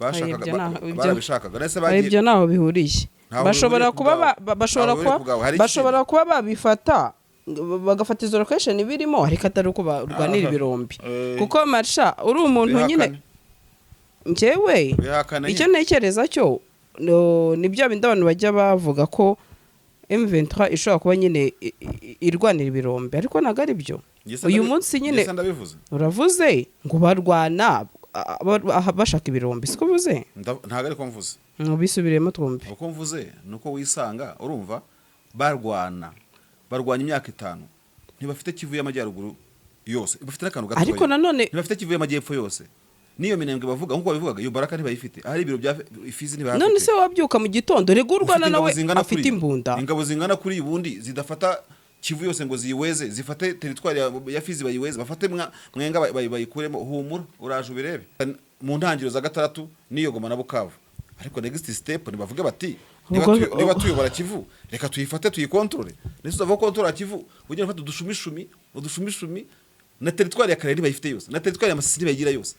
barabishakaga nese bagiye ibyo naho bihuriye bashobora kuba babifata bagafata izo location birimo ariko atari uko barwanira ibirombi kuko Marsha uri umuntu nyine njyewe icyo ntekereza cyo nibyo bindi abantu bajya bavuga ko M23 ishobora kuba nyine irwanira ibirombi ariko ntago ari byo uyu munsi nyine uravuze ngo barwana bashaka ibirombi siko uvuze ntago ari ko mvuze bisubiremo twumve uko mvuze nuko wisanga urumva barwanya imyaka 5 ntibafite Kivu y'amajyaruguru yose bafite n'akantu gato ariko nanone ntibafite Kivu y'amajyepfo yose niyo minembwe bavuga nkuko babivugaga iyo baraka ntibayifite ari ibiro bya Ifizi ntibafite none se wabyuka mu gitondo regurwana nawe afite imbunda ingabo zingana kuri ibundi zidafata Kivu yose ngo ziyiweze zifate territoire ya Fizi bayiweze bafate mwenga bayikuremo humura uraje ubirebe mu ntangiro za gatandatu niyo Goma na Bukavu ariko next step nibavuga bati niba tuyobora Kivu reka tuyifate tuyikontrole nese uzava kontrola Kivu ugenda ufata udushumishumi na territoire ya Karere bayifite yose na territoire ya Masisi bayigira yose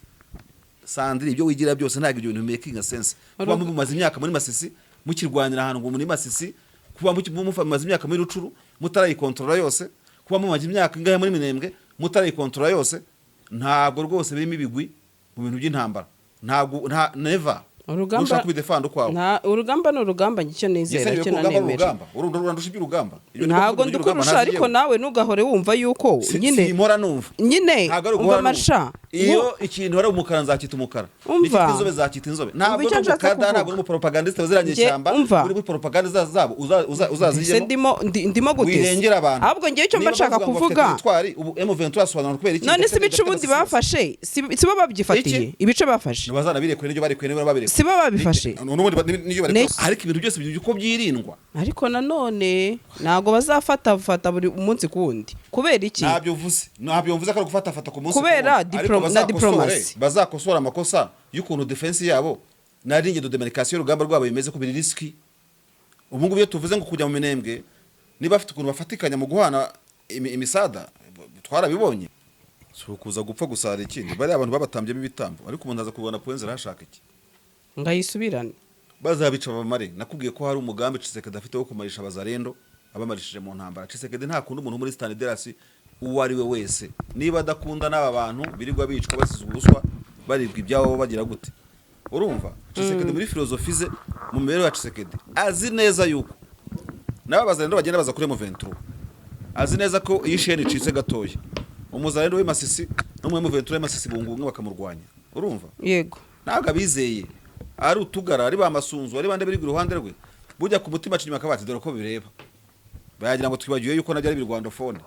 Sandri ibyo wigira byose ntago ibyo bintu making sense kuba mumaze imyaka muri Masisi mukirwanira ahantu ngo muri Masisi kuba mumaze imyaka muri Rucuru mutarayikontrola yose kuba mumaze imyaka ingahe muri Minembwe mutarayikontrola yose ntabwo rwose birimo ibigwi mu bintu by'intambara ntabwo never urugamba ni urugamba ngicyo nizera cyo nanemera urundusha iby'urugamba ntabwo ndukurusha ariko nawe ntugahore wumva yuko nyine umva Marsha iyo ikintu ari umukara nzakita umukara n'ikiti inzobe zakita inzobe ntabwo ntabwo ari umupropagandiste waziranye cyamba uri muri propaganda zabo uzazijemo ndimo guteza ahubwo ngiye cyo mbashaka kuvuga M23 asobanura kubera iki none se ibice ubundi bafashe si bo babyifatiye ibice bafashe bazanabire kure n'ibyo bari kure n'ibyo babire si bo babifashe ariko ibintu byose byuko byirindwa ariko nanone ntago bazafata buri umunsi kundi kubera iki ntabyo mvuze ko gufata ku munsi kubera na diplomasi bazakosora amakosa y'ukuntu defense yabo na ligne de demarcation y'urugamba rwabo bimeze ko biri risky ubu ngubu iyo tuvuze ngo kujya mu Minembwe niba afite ukuntu bafatikanya mu guhana imisada twarabibonye so kuza gupfa gusara ikindi bari abantu babatambyemo ibitambo ariko umuntu aza kubona poenze rashaka iki ngayisubirane bazabica bamare nakubwiye ko hari umugambi Tshisekedi afite wo kumarisha abazarendo abamarishije mu ntambara Tshisekedi nta kundi umuntu muri Stand Derasi uwo ari we wese niba adakunda n'aba bantu birirwa bicwa basize ubuswa baribwa ibyabo bagira gute urumva Tshisekedi muri philosophy ze mu mibereho ya Tshisekedi azi neza yuko naba bazarendo bagenda baza kuri M23 azi neza ko iyi sheni icitse gatoya umuzarendo we Masisi no mu M23 Masisi bungunga bakamurwanya urumva yego ntabwo abizeye ari utugara ari bamasunzu ari bande biri ku ruhande rwe bujya ku mutima cinyuma kabati dore ko bireba bayagira ngo twibagiye yuko najya ari birwandofone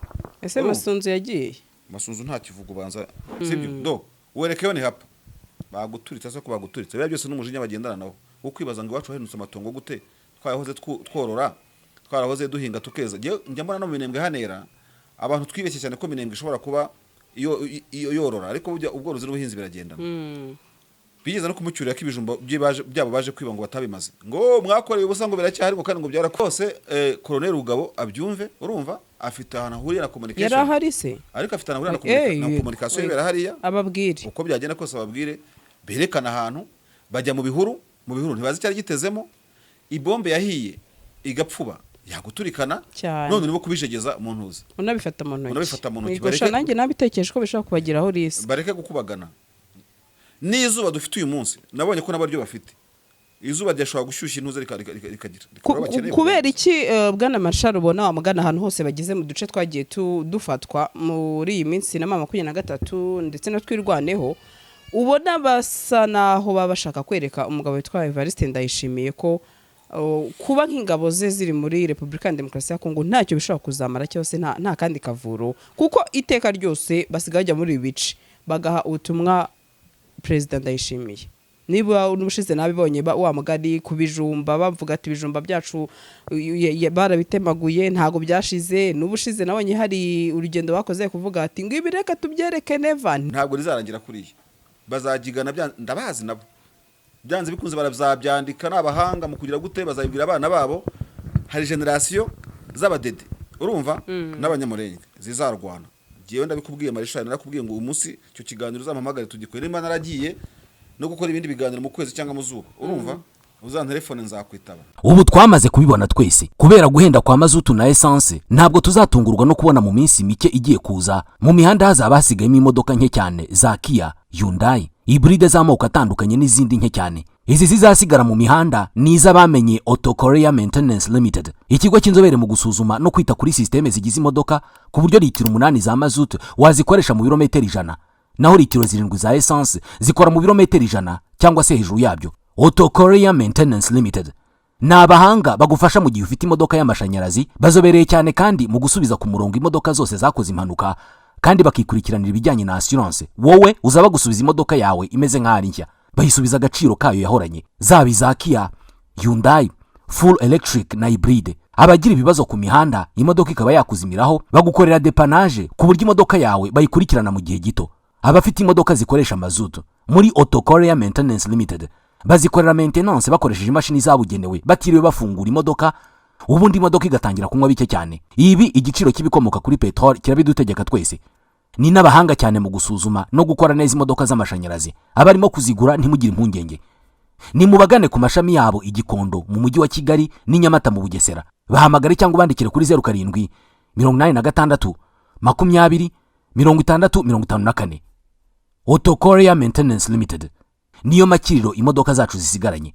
ese masunzu yagiye masunzu nta kivugo banza sibyo do werekeyo ni hapa baguturitse so kubaguturitse bya byose n'umujinya bagendana nawo wo kwibaza ngo iwacu hahenutse amatongo gute twayahoze tworora twarahoze duhinga tukeza njya mbona no Minembwe hanera abantu twibeshye cyane ko Minembwe ishobora kuba iyo yorora ariko ubworozi n'ubuhinzi biragendana bigeze no kumucyurira ko ibijumba byabo baje kwiba ngo batabimaze ngo mwakoreye ubusa ngo biracyahari ngo kandi ngo byarakose Colonel Rugabo abyumve urumva afite ahantu ahuriye na communication yarahari se ariko afite ahantu ahuriye na communication ibera hariya ababwire uko byagenda kose ababwire berekana ahantu bajya mu bihuru ntibazi cyari gitezemo ibombe yahiye igapfuba yaguturikana none nibo kubijegeza mu ntuza unabifata mu ntoki bareke nanjye nabitekereje ko bishaka kubagiraho risi bareke gukubagana n'izuba dufite uyu munsi nabonye ko nabaryo bafite izuba ryashobora gushyushya intuza rikagira kubera iki bwana Marshal ubona wamugana ahantu hose bagize mu duce twagiye dufatwa muri iyi minsi na 23 ndetse no twirwaneho ubona basa naho babashaka kwereka umugabo witwa Evariste Ndayishimiye ko kuba nk'ingabo ze ziri muri Republika Demokarasi ya Kongo ntacyo bishobora kuzamara cyose nta kandi kavuro kuko iteka ryose basigaye bajya muri ibice bagaha ubutumwa President Ndayishimiye niba unubushize nabibonye wa mugari kubijumba bavuga ati ibijumba byacu barabitemaguye ntago byashize nubushize nabonye hari urugendo bakoze kuvuga ati ngo ibireka tubyereke neva ntago rizarangira kuriye bazagigana ndabazi nabo byanze bikunze barabyandika n'abahanga mu kugira gute bazabibwira abana babo hari generation z'abadede urumva n'abanyamurenge zizarwana giye ndabikubwiye Marisha narakubwiye ngo umunsi cyo kiganiro uzampamagare tugikwere imana naragiye no gukora ibindi biganiro mu kwezi cyangwa mu zuba urumva uzana telefone nzakwitaba. Ubu twamaze kubibona twese kubera guhenda kwa mazutu na essence ntabwo tuzatungurwa no kubona mu minsi mike igiye kuza mu mihanda hazaba hasigayemo imodoka nke cyane za Kia, Hyundai, hybride z'amoko atandukanye n'izindi nke cyane. Izi zizasigara mu mihanda ni iz'abamenye Auto Korea Maintenance Limited, ikigo cy'inzobere mu gusuzuma no kwita kuri systeme zigize imodoka ku buryo litiro 8 za mazutu wazikoresha mu birometero 100 naho litiro 7 za essence zikora mu birometero 100 cyangwa se hejuru yabyo. Auto Korea Maintenance Limited ni abahanga bagufasha mu gihe ufite imodoka y'amashanyarazi, bazobereye cyane kandi mu gusubiza ku murongo imodoka zose zakoze impanuka kandi bakikurikiranira ibijyanye na assurance. Wowe uzaba gusubiza imodoka yawe imeze nk'ari nshya, bayisubiza agaciro kayo yahoranye, zaba za Kia, Hyundai, full electric na hybride. Abagira ibibazo ku mihanda imodoka ikaba yakuzimiraho bagukorera depanage ku buryo imodoka yawe bayikurikirana mu gihe gito. Abafite imodoka zikoresha mazutu muri Auto Korea Maintenance Limited bazikorera maintenance bakoresheje imashini zabugenewe batiriwe bafungura imodoka, ubundi imodoka igatangira kunywa bike cyane. Ibi igiciro kibikomoka kuri petrol kirabidutegeka twese. Ni n'abahanga cyane mu gusuzuma no gukora neza imodoka z'amashanyarazi. Abarimo kuzigura ntimugire impungenge, ni mubagane ku mashami yabo Igikondo mu mujyi wa Kigali n'Inyamata mu Bugesera. Bahamagare cyangwa bandikire kuri 07 86 20 60 54. Auto Korea Maintenance Limited niyo makiriro imodoka zacu zisigaranye.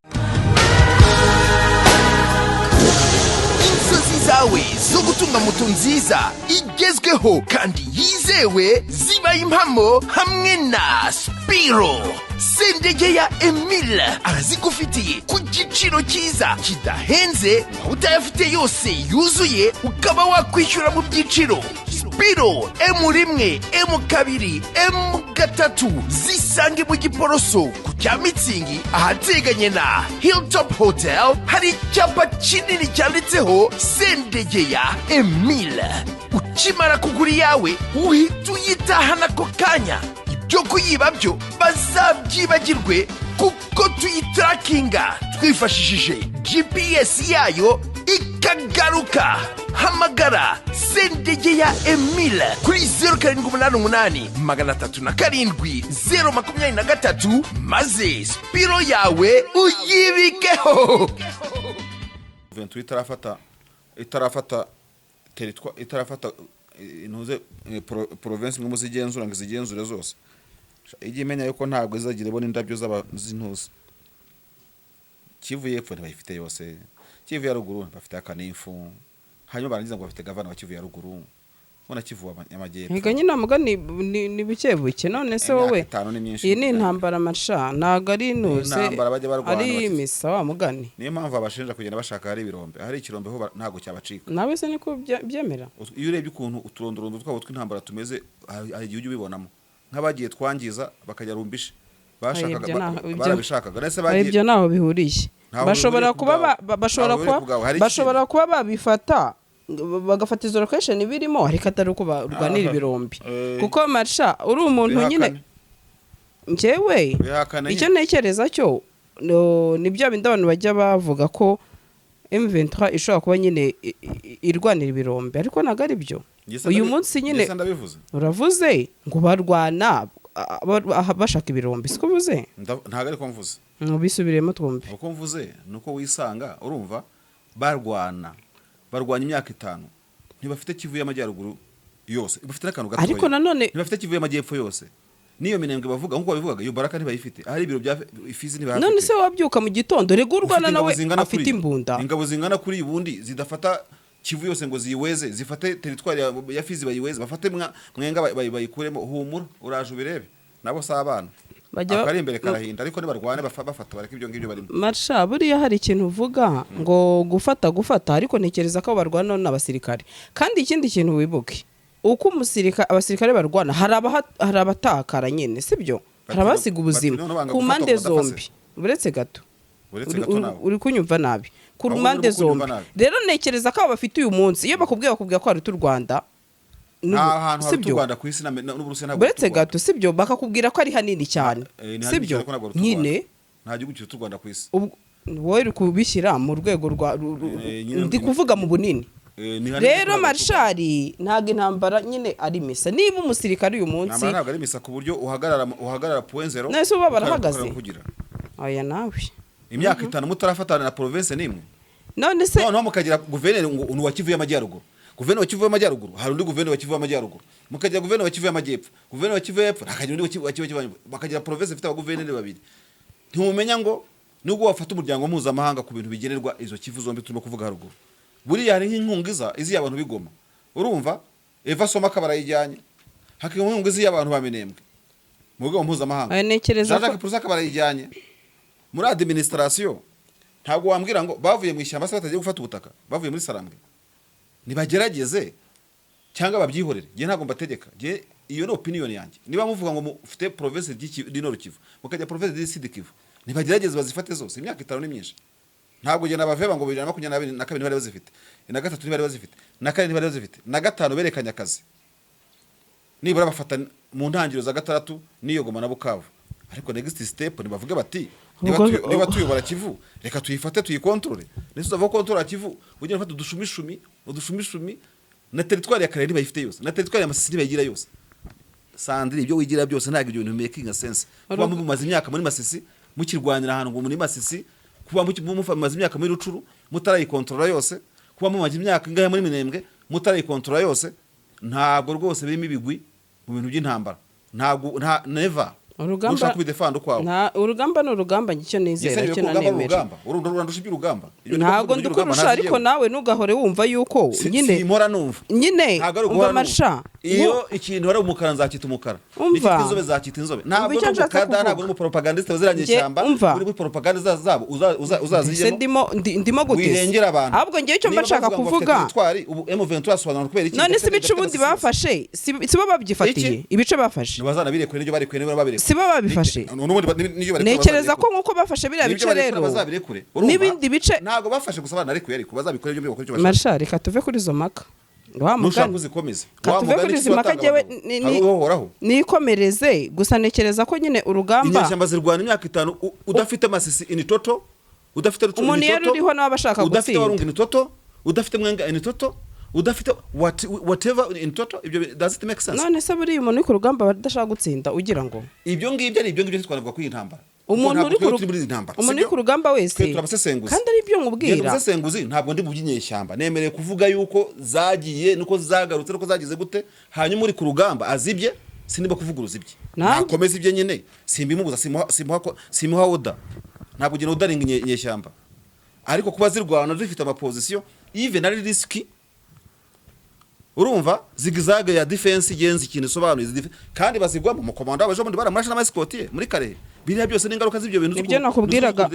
Inzozi zawe zo gutunga moto nziza igezweho kandi yizewe ziba impamo hamwe na Spiro. Sendegeya Emile arazigufitiye ku giciro cyiza kidahenze, utayafite yose yuzuye ukaba wakwishyura mu byiciro. Spiro M1, M2, M3 zisange mu Giporoso ku cya Mitsingi ahateganye na Hilltop Hotel. Hari icyapa kinini cyanditseho Sendegeya Emile. Ukimara kugura yawe uhita uyitahana ako kanya. Ibyo kuyiba byo bazabyibagirwe kuko tuyitrakinga twifashishije GPS yayo ikagaruka. Hamagara Sendegeya Emile kuri 0788 307 023 maze Spiro yawe uyibikeho. Ventura itarafata intuze province mu zigenzura ngo zigenzure zose. Igiye imenya yuko ntabwo izagira ibona indabyo z'intuze. Kivu y'epfo ntibafite yose, Kivu ya ruguru bafite akanifu, hanyuma barangiza ngo bafite gavana wa Kivu ya ruguru, ubona Kivu y'amajyepfo. Higa nyina mugani ni bikebuke none se wowe iyi ni intambara marsha ntago ari intuze ari misa wa mugani. Niyo mpamvu abashinja kugenda bashaka hari ibirombe, hari ikirombe ho ntago cyabacika. Nawe se niko byemera? Iyo urebye ukuntu uturondorondo twabo tw'intambara tumeze hari igihe ubibonamo nk'abagiye twangiza bakajya rumbishe bashakaga barabishakaga nese bagiye. Ibyo naho bihuriye, bashobora kuba babifata bagafata izo location birimo ariko atari uko barwanira ibirombi kuko marsha uri umuntu nyine. Njyewe icyo ntekereza cyo nibyo bindi abantu bajya bavuga ko M23 ishobora kuba nyine irwanira ibirombi ariko ntago ari byo. Uyu munsi nyine uravuze ngo barwana bashaka ibirombi, siko uvuze? Ntago ariko mvuze. Bisubiremo twumve. Uko mvuze nuko wisanga urumva barwanya imyaka 5 ntibafite Kivu y'amajyaruguru yose, bafite n'akantu gato ariko nanone ntibafite Kivu y'amajyepfo yose. Niyo minembwe bavuga nkuko babivugaga iyo baraka ntibayifite, ahari ibiro bya Ifizi ntibafite. None se wabyuka mu gitondo regurwana nawe afite imbunda, ingabo zingana kuri ibundi zidafata Kivu yose ngo ziyiweze, zifate territoire ya Fizi bayiweze, bafate mwenga bayikuremo. Humura uraje ubirebe nabo sabana akari imbere karahinda ariko nibarwane bafata bareka ibyo ngibyo barimo. Marsha buriya hari ikintu uvuga ngo gufata ariko ntekereza ko barwana n'abasirikare. Kandi ikindi kintu wibuke uko abasirikare barwana hari abatakara nyene, sibyo? Hari abasiga ubuzima ku mpande zombi. Uretse gato uri kunyumva nabi ku mpande zombi. Rero ntekereza ko bafite uyu munsi iyo bakubwiye ko ari tu Rwanda sibyo Rwanda ku isi n'Uburusiya ntabwo. Uretse gato sibyo bakakubwira ko ari hanini cyane, sibyo? Nyine nta gihugu cy'u Rwanda ku isi. Wowe uri kubishyira mu rwego rwa ndi kuvuga mu bunini. rero marshari ntago intambara nyine ari misa niba umusirikare uyu munsi intambara ntabwo ari misa ku buryo uhagarara point zero nese uba barahagaze oya nawe imyaka 5 mutarafatana na province nimwe none se noneho mukagira guverineri ngo wa Kivu y'Amajyaruguru guverineri wa Kivu y'Amajyaruguru hari undi guverineri wa Kivu y'Amajyaruguru mukagira guverineri wa Kivu y'Amajyepfo guverineri wa Kivu y'Epfo hakagira undi wa Kivu bakagira province ifite abaguverineri babiri ntumenya ngo nubwo wafata umuryango mpuzamahanga ku bintu bigenerwa izo Kivu zombi turimo kuvuga haruguru buriya hari nk'inkungiza izi y'abantu bigoma urumva Eva Soma kabarayijyanye hakiye nk'inkungiza y'abantu bamenembwe mu rwego mpuzamahanga nekereza ko Jacques kabarayijyanye muri administration ntabwo wambwira ngo bavuye mu ishyamba se batagiye gufata ubutaka bavuye muri Sarambwe nibagerageze cyangwa babyihorere ngiye ntabwo mbategeka ngiye iyo no opinion yanjye niba muvuga ngo mufite province d'Nord Kivu mukajya province de Sud Kivu nibagerageze bazifate zose imyaka 5 ni myinshi ntabwo je nabaveba ngo 2022 na 2 bari bazifite na 3 bari bazifite na 4 bari bazifite na 5 berekanya akazi nibura bafata mu ntangiro za 6 niyo Goma na Bukavu ariko next step nibavuge bati niba tuyobora Kivu reka tuyifate tuyikontrole nese uzava kontrola Kivu ujye ufata udushumishumi na territoire ya Karere bayifite yose na territoire ya Masisi bayigira yose Sandri ibyo wigira byose ntabwo ibyo bintu making sense kuba mu mazi imyaka muri Masisi mukirwanira ahantu ngo muri Masisi kuba mumaze imyaka muri Rucuru mutarayikontrola yose kuba mumaze imyaka ingahe muri Minembwe mutarayikontrola yose ntabwo rwose birimo ibigwi mu bintu by'intambara ntabwo never urugamba kubidefanda kwawe urugamba no rugamba ngicyo nizera cyo nanemera urugamba iby'urugamba ntabwo ndukurusha ariko nawe nugahore wumva yuko nyine simora numva nyine umva marsha iyo ikintu ari umukara nzakita umukara n'ikiti inzobe zakita inzobe ntabwo ntabwo mu propagandiste baziranye cyamba muri propaganda zabo uzazijemo ndimo guteza ahubwo ngiye cyo mbashaka kuvuga ubu M23 asobanura kubera iki none se ibice bundi bafashe sibo babyifatiye ibice bafashe bazana birekwe n'ibyo barekwe n'ibyo babirekwe sibo babifashe nekereza ko nkuko bafashe biriya bice rero n'ibindi bice ntabwo bafashe gusa banarekuye ariko bazabikora ibyo bakora icyo bashaka Marshal reka tuve kuri zo maka wa mugani uzikomeze tuve kuri izi maka jewe nikomereze gusa nekereza ko nyine urugamba inyeshyamba zirwana imyaka 5 udafite Masisi in toto udafite Rucuru umuntu yari uriho n'abashaka gutsinda udafite Warungu in toto udafite Mwenga in toto udafite whatever in total ibyo does it make sense none se buri umuntu uri ku rugamba badashaka gutsinda ugira ngo ibyo ngibyo ari ibyo ngibyo twanavuga ku intambara umuntu uri ku rugamba wese kandi ari byo nkubwira abasesenguzi ntabwo ndi mu by'inyeshyamba nemereye kuvuga yuko zagiye nuko zagarutse nuko zagize gute hanyuma uri ku rugamba azibye sinimba kuvuguruza ibye nakomeza ibye nyine simbimubuza simuha oda ntabwo gina odaringa inyeshyamba ariko kuba zirwana zifite ama position even ari risky urumva zigzag ya defense igenzi ikintu sobanuye kandi bazigwa mu komanda abaje muri baramurasha n'amasikoti muri kare biriya byose n'ingaruka z'ibyo bintu ibyo nakubwiraga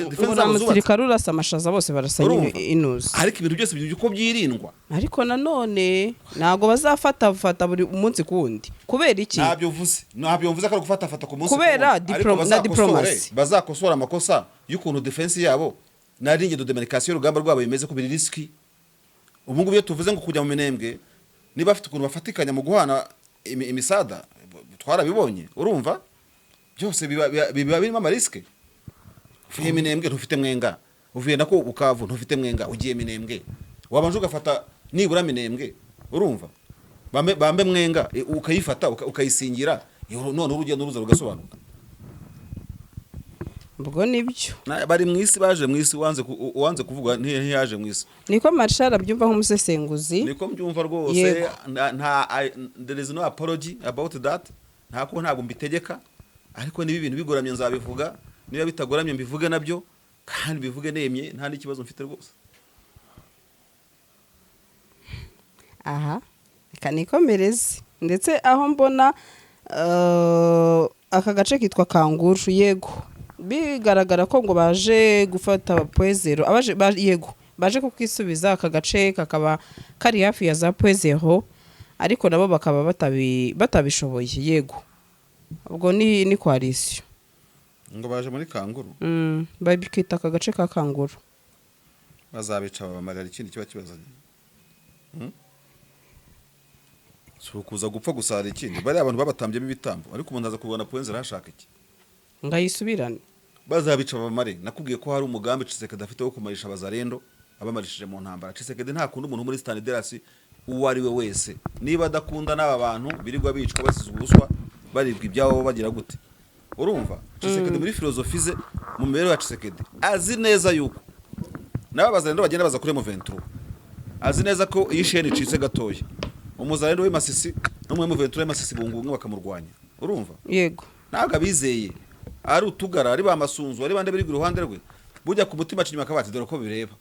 umusirikare urasa amashaza bose barasanye inuzi ariko ibintu byose byuko byirindwa ariko nanone nago bazafata buri umunsi kundi kubera iki nabyo mvuze ko gufata ku munsi kubera na diplomacy bazakosora amakosa y'ukuntu defense yabo naringe do demarcation y'urugamba rwabo bimeze ko biri risky ubu ngubu iyo tuvuze ngo kujya mu Minembwe niba afite ukuntu bafatikanya mu guhana imisada twarabibonye urumva byose biba birimo amariske uvuye Minembwe ntufite Mwenga uvuye nako Bukavu ntufite Mwenga ugiye Minembwe wabanje ugafata nibura Minembwe urumva bambe Mwenga ukayifata ukayisingira none urugendo ruza rugasobanuka ubwo nibyo bari mu isi baje mu isi wanze kuvuga ntiyaje mu isi niko Marshal abyumva nk'umusesenguzi niko mbyumva rwose there is no apology about that ntabwo mbitegeka ariko niba ibintu bigoramye nzabivuga niba bitagoramye mbivuge nabyo kandi bivuge nemye nta n'ikibazo mfite rwose aha reka nikomereze ndetse aho mbona aka gace kitwa Kanguru yego bigaragara ko ngo baje gufata Poezero baje kukisubiza aka gace kakaba kari hafi ya za Poezero ariko nabo bakaba batabishoboye yego ubwo ni coalition ngo baje muri Kanguru babikita aka gace ka Kanguru bazabica babamarira ikindi kiba kibazanye kuza gupfa gusara ikindi bari abantu babatambye ibitambo ariko umuntu aza kubona Poezero hashaka iki ngayisubirane bazabica babamare nakubwiye ko hari umugambi Tshisekedi afite wo kumarisha abazarendo abamarishije mu ntambara. Tshisekedi nta kundi umuntu muri Stanislas uwo ari we wese niba adakunda n'aba bantu birirwa bicwa basize ubuswa baribwa ibyabo bagira gute. Urumva Tshisekedi muri filozofi ze mu mibereho ya Tshisekedi azi neza yuko n'abazalendo bagenda baza kuri M23 azi neza ko iyi sheni icitse gatoya umuzalendo w'Imasisi n'umwe M23 w'Imasisi bungunga bakamurwanya. Urumva yego ntabwo abizeye ari utugara ari bamasunzu ari bande biri iruhande rwe bujya ku mutima cinyuma kabati dore ko bireba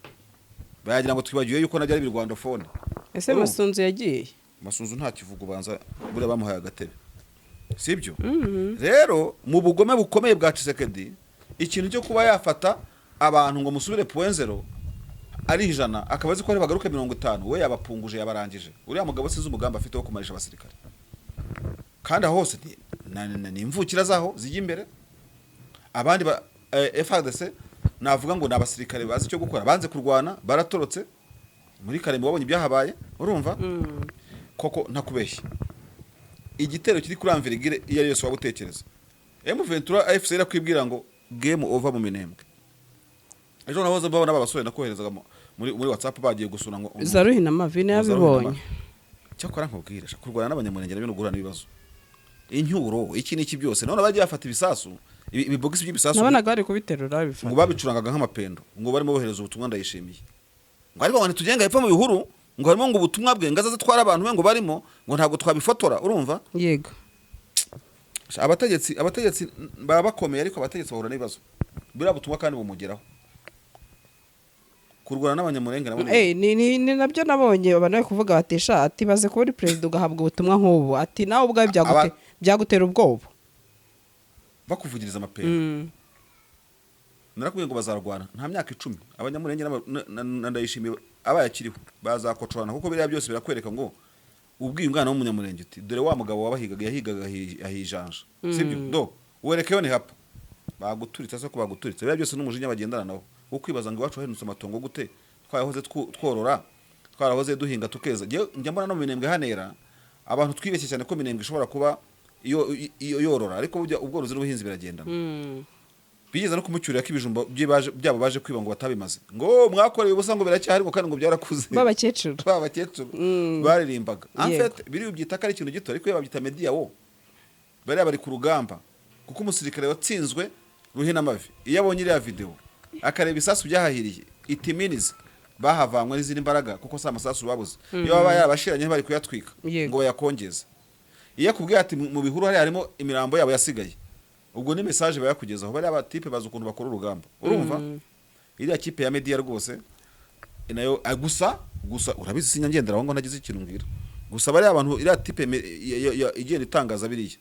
bayagira ngo twibagiye yuko najya ari Rwandofone. ese Masunzu yagiye Masunzu nta kivugo banza bure bamuhaye agatebe sibyo. Rero mu bugome bukomeye bwa Tshisekedi ikintu cyo kuba yafata abantu ngo musubire point 0 ari ijana akabazi ko ari bagaruke 50 we yabapunguje yabarangije. Uriya mugabo size umugamba afite wo kumarisha abasirikare kandi hose ni imvukira zaho zijya imbere abandi ba FARDC navuga ngo nabasirikare bazi cyo gukora banze kurwana baratorotse muri Karembe wabonye ibyahabaye. Urumva koko ntakubeshye igitero kiri kuri Amvirigire iyo ari yose wabutekereza M23 AFC irakwibwira ngo game over mu Minembwe. Ejo nahoze mbabona abasore nakoherezaga muri WhatsApp bagiye gusuna ngo Zaruhina Mavine yabibonye cyakora nkubwira kurwana n'abanyamurenge nabyo gurana ibibazo incyuro iki niki byose none bagiye bafata ibisasu ibibogisi by'ibisasu nabonaga bari kubiterura bifata ngo babicurangaga nk'amapendo ngo barimo bohereza ubutumwa ndayishimiye ngo ariko ngo tugenga hepfo mu bihuru ngo harimo ngo ubutumwa bwe ngaza zitwara abantu ngo barimo ngo ntabwo twabifotora. Urumva yego abategetsi baba bakomeye ariko abategetsi bahura n'ibibazo bira butumwa kandi bumugeraho kurwana n'abanyamurenge nabo ni nabyo nabonye abantu bari kuvuga batesha ati baze kuba uri president ugahabwa ubutumwa nk'ubu ati nawe ubwawe byagutera ubwoba bakuvugiriza amapera. Narakubwiye ngo bazarwana nta myaka 10 abanyamurenge ndayishimiye abayakiriho bazakocorana kuko biriya byose birakwereka ngo ubwiye umwana w'umunyamurenge uti dore wa mugabo wabahigaga yahigaga ahijanja sibyo ndo werekeyo ni hapa baguturitse se ko baguturitse biriya byose n'umujinya bagendana nawo ukwibaza ngo iwacu henutse amatongo gute twayahoze tworora twarahoze duhinga tukeza njya mbona no mu Minembwe hanera abantu twibeshye cyane ko Minembwe ishobora kuba iyo yorora ariko ubworozi n'ubuhinzi biragendana. Bigeze no kumucyurira k'ibijumba byabo baje kwiba ngo batabimaze ngo mwakoreye ubusa ngo biracyahari ngo kandi ngo byarakuze babakecuru baririmbaga en fait biri ubyitaka ari ikintu gito ariko yababyita media wo bari ku rugamba kuko umusirikare watsinzwe Ruhina Mavi iyo abonye iriya video akareba isasu byahahiriye itiminize bahavanywe n'izindi mbaraga kuko sa amasasu babuze iyo baba yarabashiranye bari kuyatwika ngo bayakongeze iyo akubwiye ati mu bihuru harimo imirambo yabo yasigaye ubwo ni message bayakugezaho bari abatipe baza ukuntu bakora urugamba. Urumva iriya kipe ya media rwose nayo gusa urabizi sinya ngendera ngo nagize ikintu ngira gusa bari abantu iriya tipe igenda itangaza biriya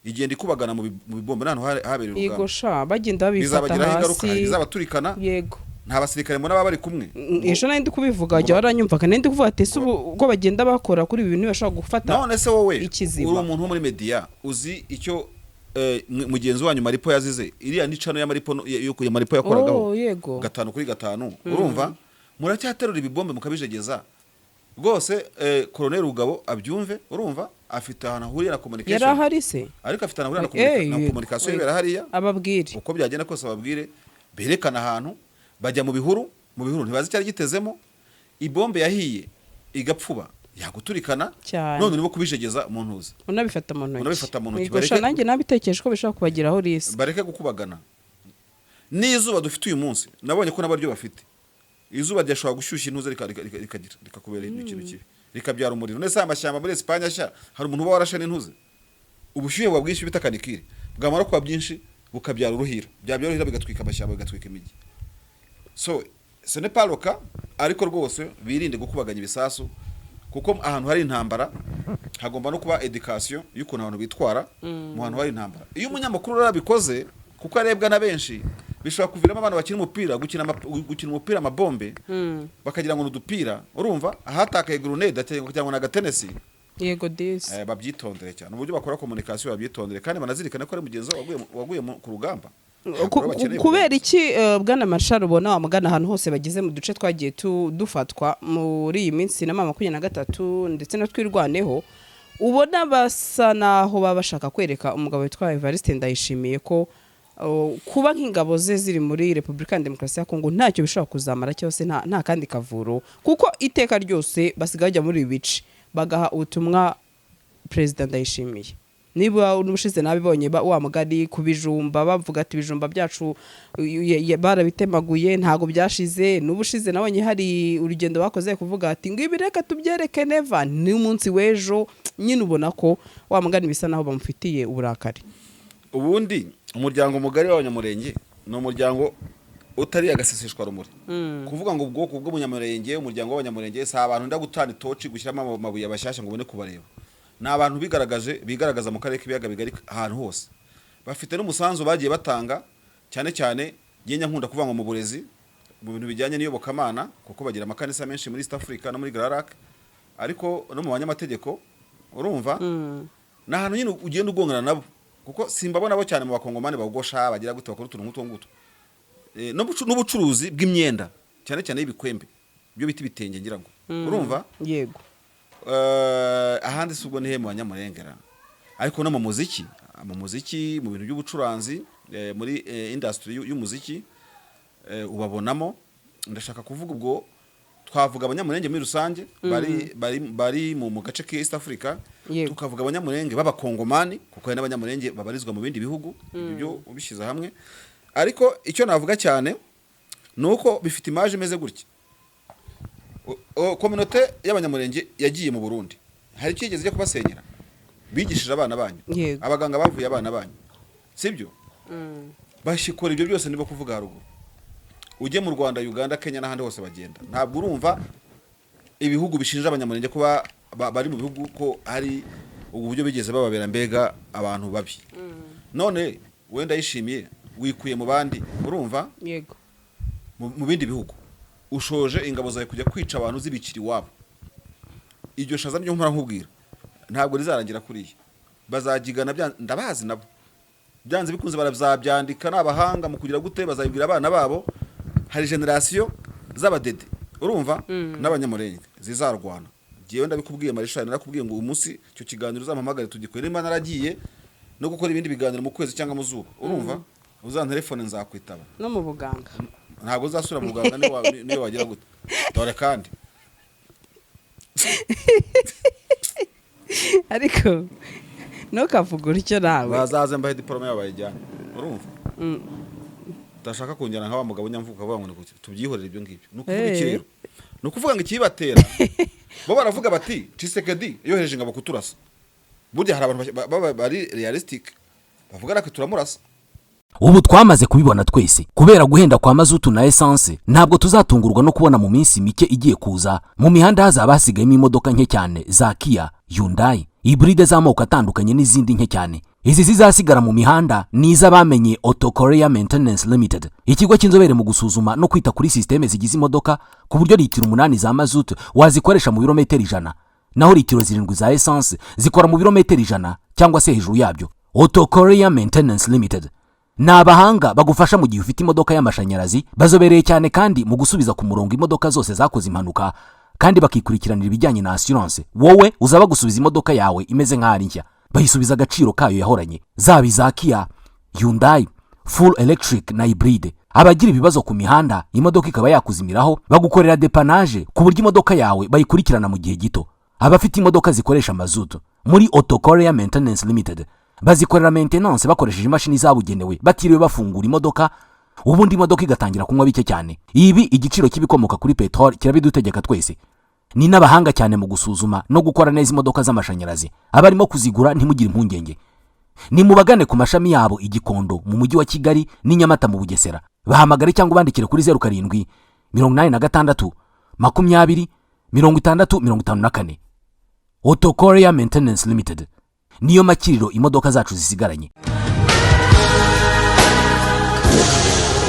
igenda ikubagana mu bibombe nantu habereye urugamba yego sha bagenda babifata hasi bizabaturikana yego nta basirikare mbona baba bari kumwe ejo nandi kubivuga ajya waranyumvaga nandi kuvuga ati se uko bagenda bakora kuri ibi bintu bashaka gufata none se wowe uri umuntu wo muri media uzi icyo mugenzi wanyu Maripo yazize iriya nicano ya Maripo ya Maripo yakoragaho gatanu kuri gatanu. Urumva muracyaterura ibibombe mukabijegeza rwose Colonel Rugabo abyumve. Urumva afite ahantu ahuriye na communication yari ahari se ariko afite ahantu ahuriye na communication ibera hariya ababwire uko byagenda kose ababwire berekana ahantu bajya mu bihuru ntibazi cyari gitezemo ibombe yahiye igapfuba yaguturikana none nibo kubijegeza mu ntuza unabifata mu ntoki bareke nanjye nabitekereje ko bishaka kubagiraho risi bareke gukubagana n'izuba dufite uyu munsi nabonye ko nabaryo bafite izuba ryashobora gushyushya intuza rikakubera ikintu kibi rikabyara umuriro nese amashyamba muri Espagne ashya hari umuntu uba warashe n'intuze ubushyuhe bwa bwinshi bitakanikire bwamara kuba byinshi bukabyara uruhira byabyara bigatwika amashyamba bigatwika imijyi. So ce n'est pas le cas ariko rwose birinde gukubaganya ibisasu kuko ahantu hari intambara hagomba no kuba education y'ukuntu abantu bitwara mu hantu hari intambara. Iyo umunyamakuru arabikoze kuko arebwa na benshi bishobora kuviramo abantu bakina umupira gukina umupira amabombe bakagira ngo n'udupira. Urumva ahatakaye grenade cyangwa na gatenesi yego this babyitondere cyane uburyo bakora communication babyitondere kandi banazirikane ko ari mugenzi waguye ku rugamba. Kubera iki bwana Marshal ubona wamugana ahantu hose bagize mu duce twagiye dufatwa muri iyi minsi na 23 ndetse no twirwaneho ubona basa naho baba bashaka kwereka umugabo witwa Evariste Ndayishimiye ko kuba nk'ingabo ze ziri muri Repubulika ya Demokarasi ya Kongo ntacyo bishobora kuzamara cyose nta kandi kavuro, kuko iteka ryose basigaye bajya muri ibi bice bagaha ubutumwa Perezida Ndayishimiye. Niba n'ubushize nabibonye wa mugari ku bijumba bavuga ati ibijumba byacu barabitemaguye ntago byashize. N'ubushize nabonye hari urugendo bakoze kuvuga ati ngo ibi reka tubyereke neva n'umunsi w'ejo, nyine ubona ko wa mugani bisa naho bamufitiye uburakari. Ubundi umuryango mugari w'abanyamurenge ni umuryango utari agaseseshwa rumuri. Kuvuga ngo ubwoko bw'umunyamurenge, umuryango w'abanyamurenge si abantu nda gutana itoci gushyiramo amabuye abashyashya ngo ubone kubareba. Ni abantu bigaragaza mu karere k'ibiyaga bigari ahantu hose. Bafite n'umusanzu bagiye batanga cyane cyane genya nkunda kuvuga ngo mu burezi, mu bintu bijyanye n'iyobokamana, kuko bagira amakanisa menshi muri East Africa no muri Grarak, ariko no mu banyamategeko urumva n'ahantu nyine ugenda ugongana nabo, kuko simbabona bo cyane mu bakongomane bagosha bagira gute bakora utuntu nk'utu ngutu. N'ubucuruzi bw'imyenda cyane cyane y'ibikwembe byo biti bitenge ngira ngo urumva. Yego. Ahandi subwo ni he mu banyamurengera, ariko no mu muziki mu bintu by'ubucuranzi, muri industry y'umuziki ubabonamo. Ndashaka kuvuga ubwo twavuga abanyamurenge muri rusange bari mu gace ka East Africa, tukavuga abanyamurenge b'abakongomani kuko hari n'abanyamurenge babarizwa mu bindi bihugu, ibyo ubishize hamwe. Ariko icyo navuga cyane nuko bifite image imeze gutya. Communauté y'abanyamurenge yagiye mu Burundi, hari kigeze cyo kubasenyera, bigishije abana banyu, abaganga bavuye abana banyu, sibyo? Bashikora ibyo byose nibo kuvuga haruguru. Ujye mu Rwanda, Uganda, Kenya n'ahandi hose bagenda, ntabwo urumva ibihugu bishinja abanyamurenge kuba bari mu bihugu ko hari uburyo bigeze bababera mbega abantu babi. None wenda yishimiye wikuye mu bandi, urumva? Yego. Mu bindi bihugu ushoje ingabo zawe kujya kwica abantu zibikiri wabo. Iryo shaza byo mpora nkubwira ntabwo rizarangira kuriye, bazagigana ndabazi nabo byanze bikunze barazabyandika n'abahanga mu kugira gute bazabibwira abana babo. Hari generation z'abadede urumva n'abanyamurenge zizarwana. Giye ndabikubwiye Marishal, narakubwiye ngo umunsi cyo kiganiro uzampamagare tugikore, nimba naragiye no gukora ibindi biganiro mu kwezi cyangwa mu zuba, urumva uzan telefone nzakwitaba no mu buganga. Ntabwo uzasura mu buganga niyo wagira gute dore kandi ariko no kavugura icyo nawe bazaze mbahe diplome yabaye jyana, urumva? Ndashaka kunjyana nka wa mugabo nyamvuka bavuga ngo tubyihorere ibyo ngibyo. Nukuvuga iki rero? Nukuvuga ngo ikibatera bo baravuga bati Tshisekedi yohereje ingabo kuturasa. Burya hari abantu bari realistic bavuga ko turamurasa. Ubu twamaze kubibona twese, kubera guhenda kwa mazutu na essence ntabwo tuzatungurwa no kubona mu minsi mike igiye kuza mu mihanda hazaba hasigayemo imodoka nke cyane za Kia, Hyundai, hybride z'amoko atandukanye n'izindi nke cyane. Izi zizasigara mu mihanda niza bamenye Auto Korea Maintenance Limited, ikigo cy'inzobere mu gusuzuma no kwita kuri systeme zigize imodoka, ku buryo litiro 8 za mazutu wazikoresha mu birometero 100, naho litiro 7 za essence zikora mu birometero 100 cyangwa se hejuru yabyo. Auto Korea Maintenance Limited ni abahanga bagufasha mu gihe ufite imodoka y'amashanyarazi, bazobereye cyane kandi mu gusubiza ku murongo imodoka zose zakoze impanuka, kandi bakikurikiranira ibijyanye na assurance. Wowe uzaba gusubiza imodoka yawe imeze nk'ari nshya, bayisubiza agaciro kayo yahoranye, zaba za Kia, Hyundai, full electric na hybride. Abagira ibibazo ku mihanda imodoka ikaba yakuzimiraho, bagukorera dépannage ku buryo imodoka yawe bayikurikirana mu gihe gito. Abafite imodoka zikoresha mazutu muri Auto Korea Maintenance Limited bazikorera maintenance bakoresheje imashini zabugenewe, batiriwe bafungura imodoka, ubundi imodoka igatangira kunywa bike cyane. Ibi igiciro kibikomoka kuri petrol kirabidutegeka twese. Ni n'abahanga cyane mu gusuzuma no gukora neza imodoka z'amashanyarazi. Abarimo kuzigura ntimugire impungenge, ni mubagane ku mashami yabo Igikondo mu mujyi wa Kigali n'Inyamata mu Bugesera. Bahamagare cyangwa bandikire kuri 07 86 20 6054. Auto Korea Maintenance Limited niyo makiriro imodoka zacu zisigaranye.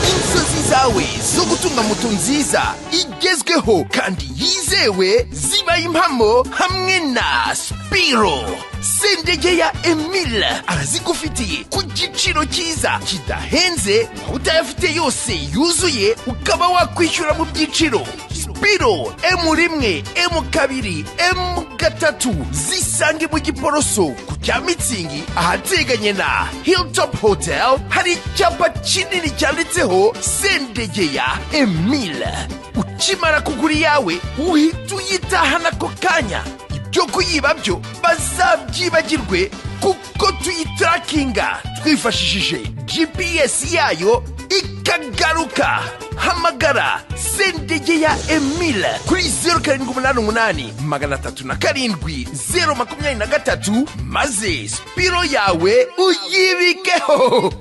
Inzozi zawe zo gutunga moto nziza igezweho kandi yizewe zibaye impamo hamwe na Spiro. Sendege ya Emile arazigufitiye ku giciro cyiza kidahenze, utayafite yose yuzuye ukaba wakwishyura mu byiciro. Spiro M1 M2 M3 zisange mu Giporoso ku cya Mitsingi ahateganye na Hilltop Hotel. Hari icyapa kinini cyanditseho Sendegeya Emile. Ukimara kugura yawe uhita uyitahana ako kanya. Ibyo kuyiba byo bazabyibagirwe kuko tuyitarakinga twifashishije GPS yayo ikagaruka. Hamagara Sendegeya Emile kuri 0788 307 023 maze Spiro yawe uyibikeho.